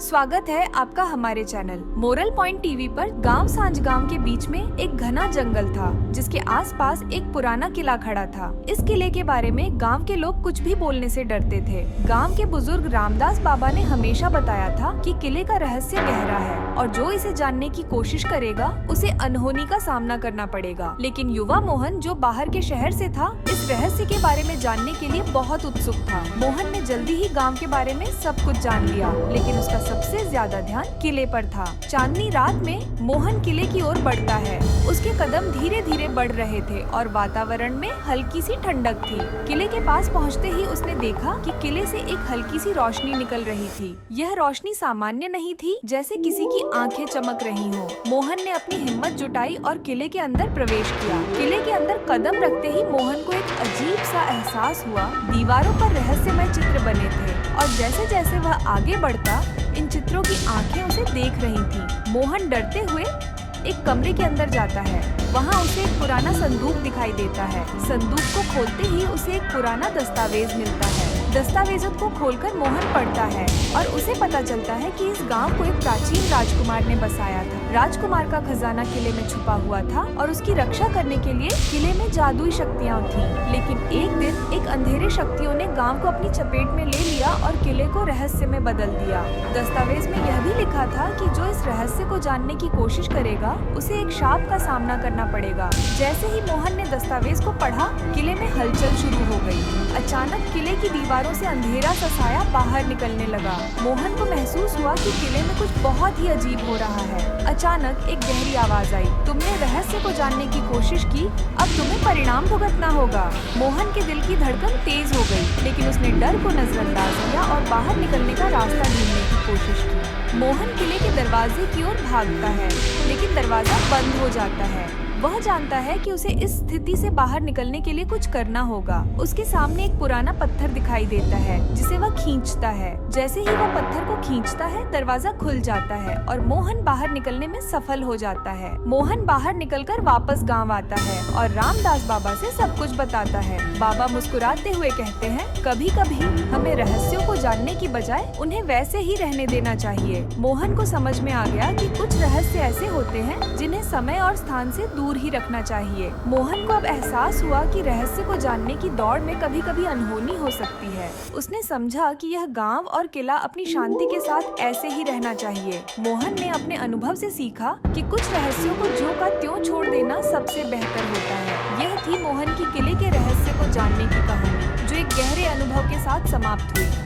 स्वागत है आपका हमारे चैनल मोरल पॉइंट टीवी पर। गांव सांझ गांव के बीच में एक घना जंगल था जिसके आसपास एक पुराना किला खड़ा था। इस किले के बारे में गांव के लोग कुछ भी बोलने से डरते थे। गांव के बुजुर्ग रामदास बाबा ने हमेशा बताया था कि किले का रहस्य गहरा है और जो इसे जानने की कोशिश करेगा उसे अनहोनी का सामना करना पड़ेगा। लेकिन युवा मोहन जो बाहर के शहर से था, इस रहस्य के बारे में जानने के लिए बहुत उत्सुक था। मोहन ने जल्दी ही गाँव के बारे में सब कुछ जान लिया, लेकिन उसका सबसे ज्यादा ध्यान किले पर था। चांदनी रात में मोहन किले की ओर बढ़ता है। उसके कदम धीरे धीरे बढ़ रहे थे और वातावरण में हल्की सी ठंडक थी। किले के पास पहुंचते ही उसने देखा कि किले से एक हल्की सी रोशनी निकल रही थी। यह रोशनी सामान्य नहीं थी, जैसे किसी की आंखें चमक रही हो। मोहन ने अपनी हिम्मत जुटाई और किले के अंदर प्रवेश किया। किले के अंदर कदम रखते ही मोहन को एक अजीब सा एहसास हुआ। दीवारों पर रहस्यमय चित्र बने थे और जैसे जैसे वह आगे बढ़ता, इन चित्रों की आंखें उसे देख रही थी। मोहन डरते हुए एक कमरे के अंदर जाता है। वहाँ उसे एक पुराना संदूक दिखाई देता है। संदूक को खोलते ही उसे एक पुराना दस्तावेज मिलता है। दस्तावेजों को खोलकर मोहन पढ़ता है और उसे पता चलता है कि इस गांव को एक प्राचीन राजकुमार ने बसाया था। राजकुमार का खजाना किले में छुपा हुआ था और उसकी रक्षा करने के लिए किले में जादुई शक्तियाँ थीं। लेकिन एक दिन एक अंधेरे शक्तियों ने गांव को अपनी चपेट में ले लिया और किले को रहस्य में बदल दिया। दस्तावेज में यह भी लिखा था कि जो इस रहस्य को जानने की कोशिश करेगा उसे एक शाप का सामना करना पड़ेगा। जैसे ही मोहन ने दस्तावेज को पढ़ा, किले में हलचल शुरू हो गई। अचानक किले की दीवारों से अंधेरा सा साया बाहर निकलने लगा। मोहन को महसूस हुआ कि किले में कुछ बहुत ही अजीब हो रहा है। अचानक एक गहरी आवाज आई, तुमने रहस्य को जानने की कोशिश की, अब तुम्हें परिणाम भुगतना होगा। मोहन के दिल की धड़कन तेज हो गई, लेकिन उसने डर को नजरअंदाज किया और बाहर निकलने का रास्ता ढूंढने की कोशिश की। मोहन किले के दरवाजे की ओर भागता है, लेकिन दरवाजा बंद हो जाता है। वह जानता है कि उसे इस स्थिति से बाहर निकलने के लिए कुछ करना होगा। उसके सामने एक पुराना पत्थर दिखाई देता है जिसे वह खींचता है। जैसे ही वह पत्थर को खींचता है, दरवाजा खुल जाता है और मोहन बाहर निकलने में सफल हो जाता है। मोहन बाहर निकलकर वापस गांव आता है और रामदास बाबा से सब कुछ बताता है। बाबा मुस्कुराते हुए कहते हैं, कभी कभी हमें रहस्यों को जानने की बजाय उन्हें वैसे ही रहने देना चाहिए। मोहन को समझ में आ गया कि कुछ रहस्य ऐसे होते हैं जिन्हें समय और स्थान से दूर ही रखना चाहिए। मोहन को अब एहसास हुआ कि रहस्य को जानने की दौड़ में कभी कभी अनहोनी हो सकती है। उसने समझा कि यह गांव और किला अपनी शांति के साथ ऐसे ही रहना चाहिए। मोहन ने अपने अनुभव से सीखा कि कुछ रहस्यों को ज्यों का त्यों छोड़ देना सबसे बेहतर होता है। यह थी मोहन की किले के रहस्य को जानने की कहानी, जो एक गहरे अनुभव के साथ समाप्त हुई।